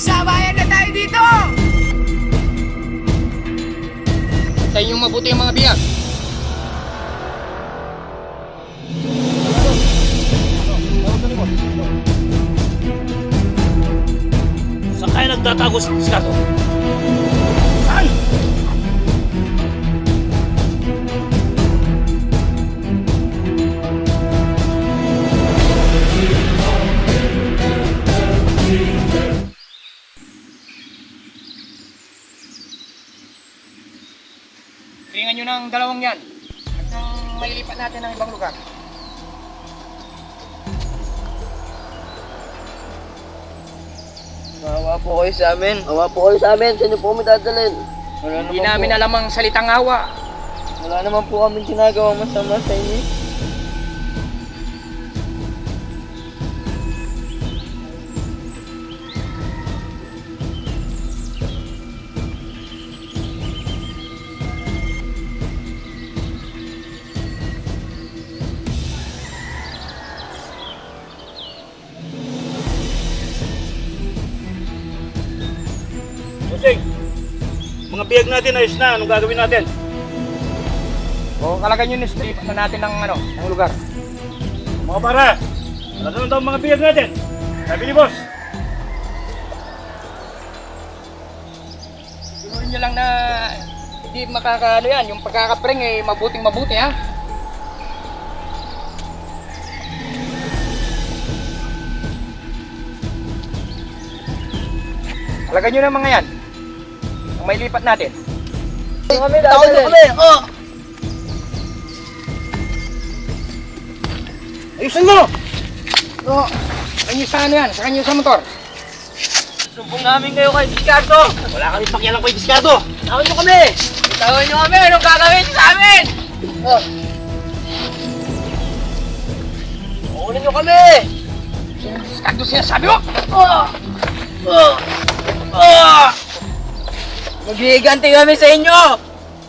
Magsabayan na tayo dito! Tayo yung mabuti ang mga biyag. Saan kayo nagtatago sa diskato? Saan? Ringan nyo ng dalawang yan. At nang mailipat natin ng ibang lugar. Awa po kayo sa amin. Awa po kayo sa amin. Saan niyo po kami dadalhin? Hindi namin alam ang salitang awa. Wala naman po kami ginagawa masama sa inyo. Busing! Mga biyag natin ayos na. Anong gagawin natin? O kalagan nyo na strip na natin ng lugar. Mga para! Ano daw ang mga biyag natin? Sabi ni boss. Siguro nyo lang na hindi makakaano yan. Yung pagkakapring mabuting mabuti ha. Kalagan nyo na mga yan. Ang may lipat natin. Kami dadalhin. Kami! Oh! Ayusin mo! Oo. Sa kanyo sa ano yan? Sa kanyo sa motor. Sumbong namin kayo kay Discardo. Wala kami pakialam kay Discardo. Tawag niyo kami! Tawag nyo kami! Anong gagawin nyo sa amin? Oh! Kunin niyo kami! Kado sinasabi mo! Oh! Oh! Oh! Maghihiganti kami sa inyo!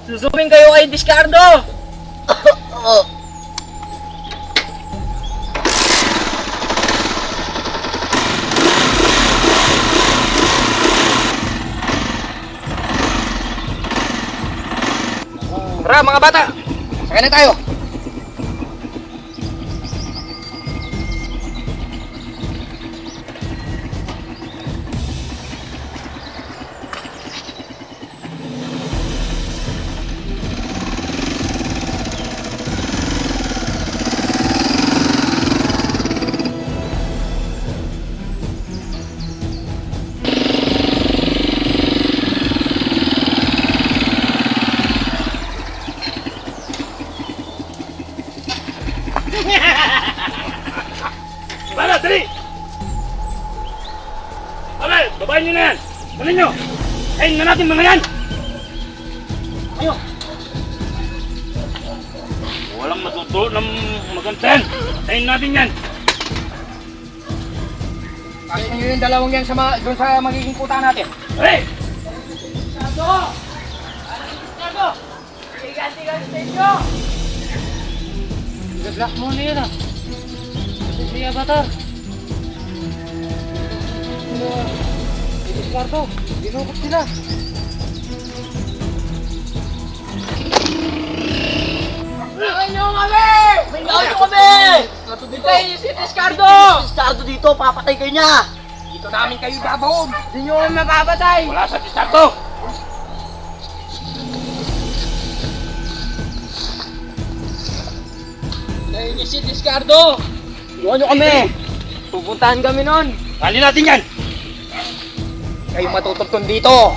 Susubing kayo kay Discardo! Oh! Tara mga bata! Sakay na tayo! Para, dali! Alay, babayin nyo na yan! Dali nyo! Kain na natin mga yan! Ayo! Walang matutulo ng magantayan! Kain natin yan! Kasi nyo yung dalawang yan doon sa magiging puta natin. Hey! Iganti kami sa inyo! Gagak mo na yun ah. Kasi siya bata. Discardo, dinukot sila. Tawag nyo kami! Tawag niyo kami! Bitayin nyo si Discardo! Discardo dito, papatay kayo niya! Dito namin kayo babaon. Hindi nyo kami mapapatay! Wala sa Discardo! Bitayin nyo si Discardo! Iwan niyo kami! Pupuntahan kami nun! Kali natin yan! Kayo matutugtong dito.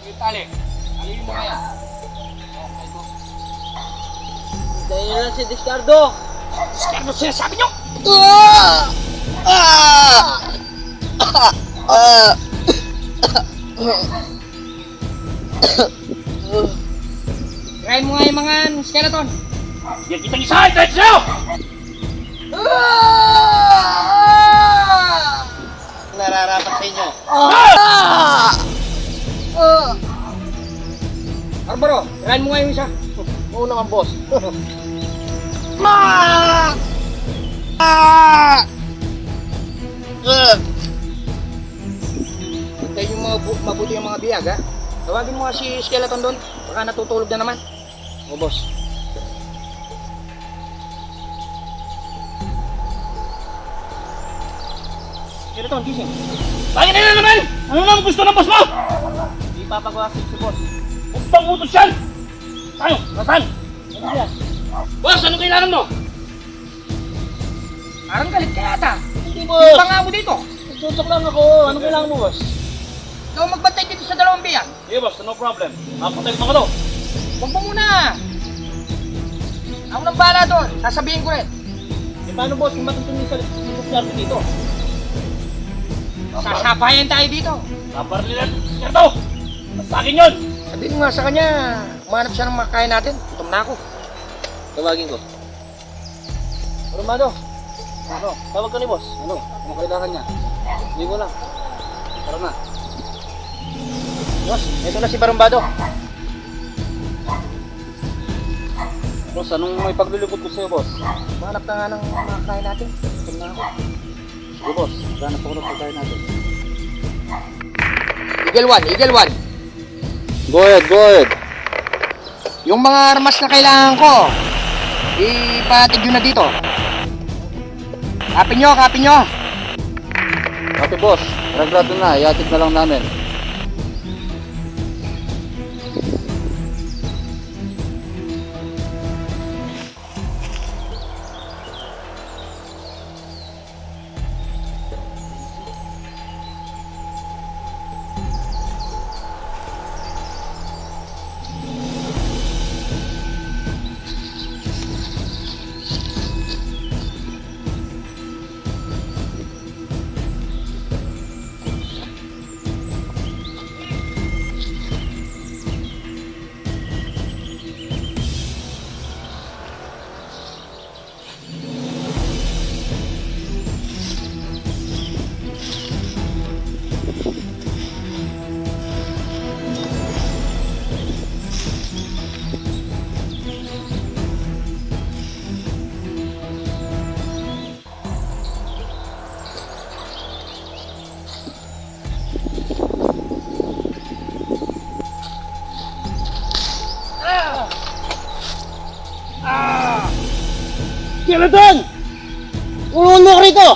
Yung tali. Alihin mo kaya. Dahil na lang si Discardo! Discardo sinasabi nyo! Try mo nga yung mga skeleton. Yan kitang isahin kahit sa'yo! Nararapat sa inyo. Barbaro, try mo nga yung isa. Oo naman, boss. Hintayin yung mabuti yung mga biyag, ha? Tawagin mo nga si skeleton doon. Baka natutulog na naman. Oo, boss. Skeleton, gising. Bakit na naman? Ano naman gusto ng boss mo? Di papagawa si boss. Bustang utos yan! Tayo, nasaan? Boss, anong kailangan mo? Parang galit ka yata. Hindi, Hindi boss. pa nga ako dito. Tutok lang ako. Anong kailangan mo, boss? Ikaw magbantay dito sa dalawang biyag. Sige boss, no problem. Mapatay mo ko to. Huwag mo muna. Ako nang bahala doon. Sasabihin ko rin. Eh, paano, boss? Kung matutunin sa lugar dito? Sasabayan tayo dito. Kaparlilan, sirto! Mas sa akin yun! Sabihin mo nga sa kanya, umanap siya ng makain natin. Gutom na ako. Tawagin ko. Romado. Ano? Tawag ka ni boss. Ano? Ano kailangan niya? Hindi ko lang. Tara na. Boss, ito na si Barumbado. Boss, anong may paglulukod ko sa'yo, boss? Umanap na nga ng makain natin. Gutom na ako. Sige, boss. Ganap ako ng pagkain natin. Eagle 1. Go ahead. Yung mga armas na kailangan ko, ipatig nyo na dito. Kapin nyo. Ate, boss. Ragrado na. Iatid na lang namin. Skeleton! Ulungan mo ko rito!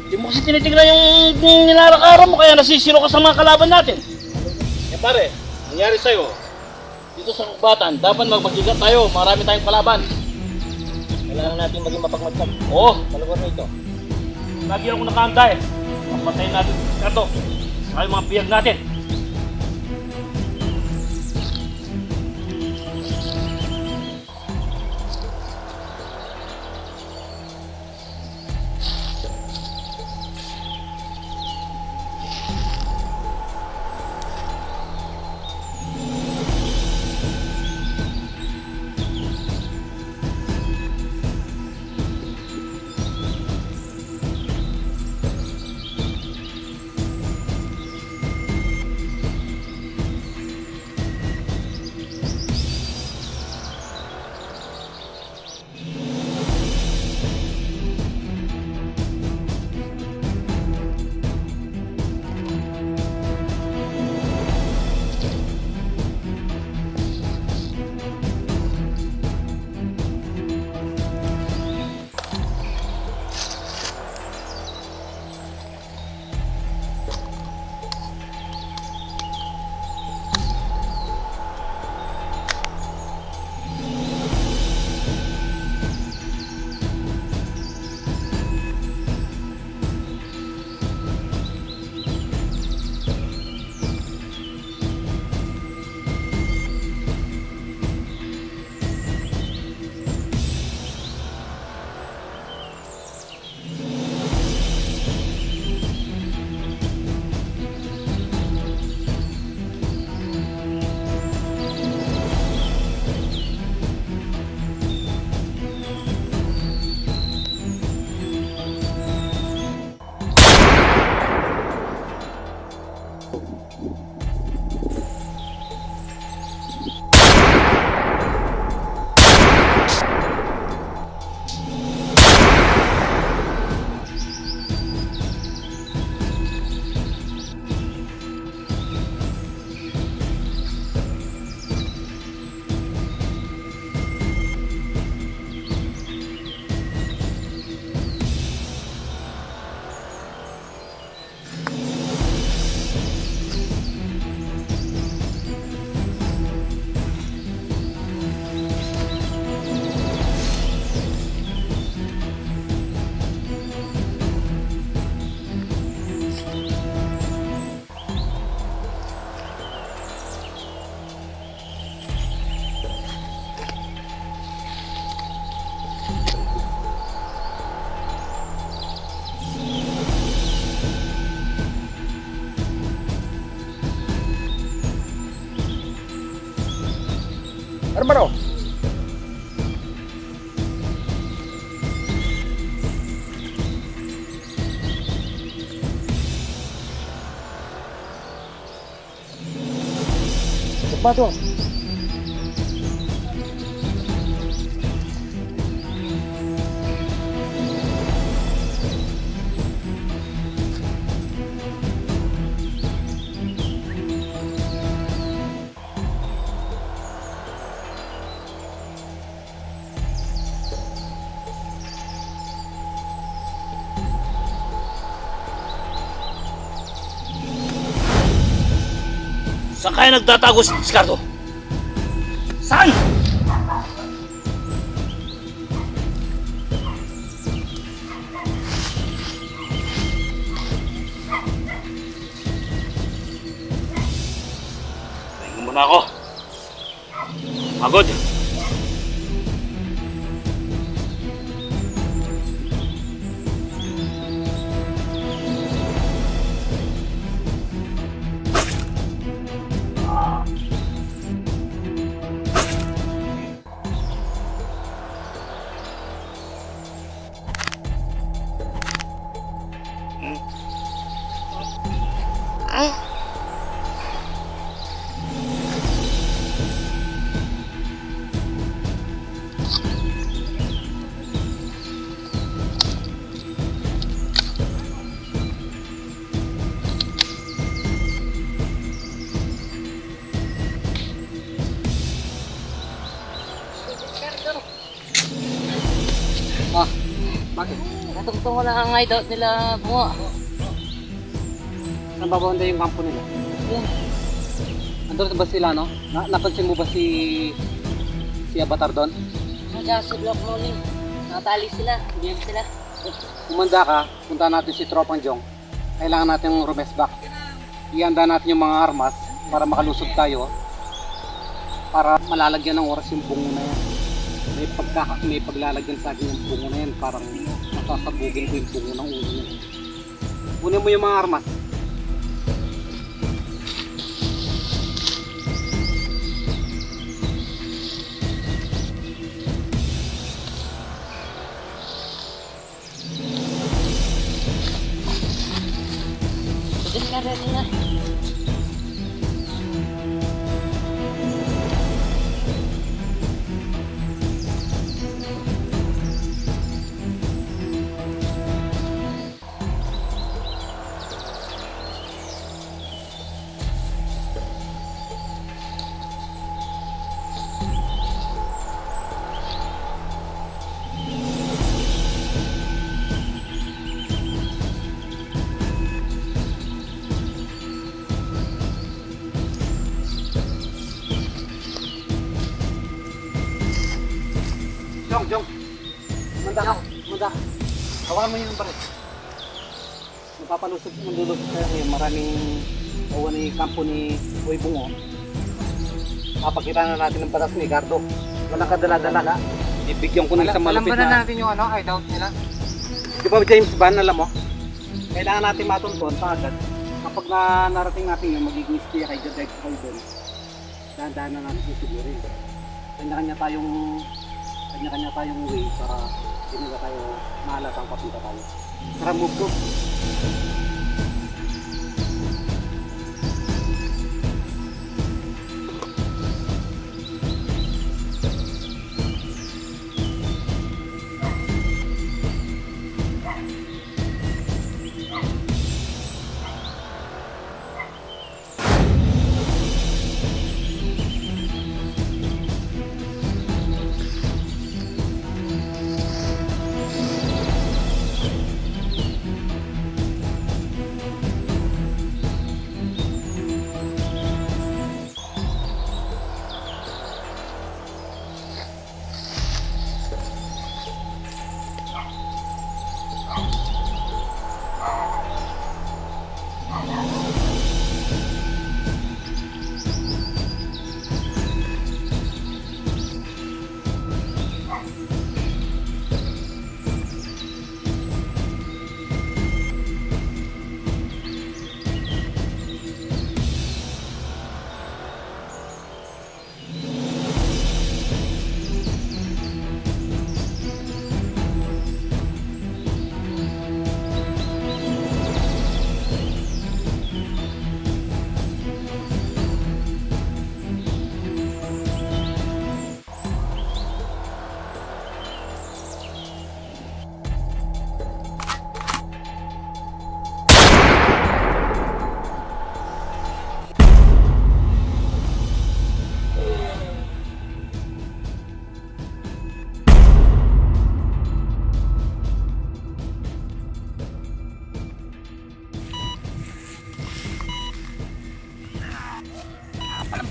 Hindi mo kasi tinitignan yung nilalakaran mo kaya nasisiro ka sa mga kalaban natin. Eh pare, nangyari sa'yo, dito sa kubatan, dapat magmagigat tayo, marami tayong kalaban. Kailangan natin maging mapagmadsag. Oo, Sa lugar na ito. lagi ako nakahanda eh. Papatayin natin ito. Saka yung mga biyag natin. Hermano. Cepat dong. Saan kaya nagtatago si Discardo? Saan? Tingnan muna ako. Pagod. Ah, bakit? Natungtong ko lang ang hideout nila bunga. Saan ba banda yung kampo nila? Yun. Andun ba sila, no? Napansin mo ba si Avatar doon? Nandiyan si Block Morning. Nakatali sila. Biyam sila. Kumanda ka, punta natin si Tropang Jong. Kailangan natin yung rumesbak. Ihanda natin yung mga armas para makalusog tayo. Para malalagyan ng oras yung bungo na yan. May paglalagyan sa akin yung bungo na yan. Parang masasabugin ko yung bungo ng ulo niya. Kunin mo yung mga armas. Discard nila. Jong, manda ka, manda ka. Hawakan mo yung barit. Mapapalusog ng lulog kaya ngayon. Maraming awa ni kampo ni Uy Bungo. Papakita na natin ng patas ni Gardo. Walang kadala-dala na. Ibigyan ko ng isang malupit na. Alam ba na natin yung hideout nila? Di ba James Bond, alam mo? Kailangan natin matunton pagkat kapag narating natin yung magiging stay kay Jadek kayo doon. Dahan-dahan na natin sisigurin. Kanya-kanya tayong way para hindi na tayo mahalatang papunta tayo. Tara, move go!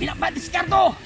Pinakbadis, Cardo!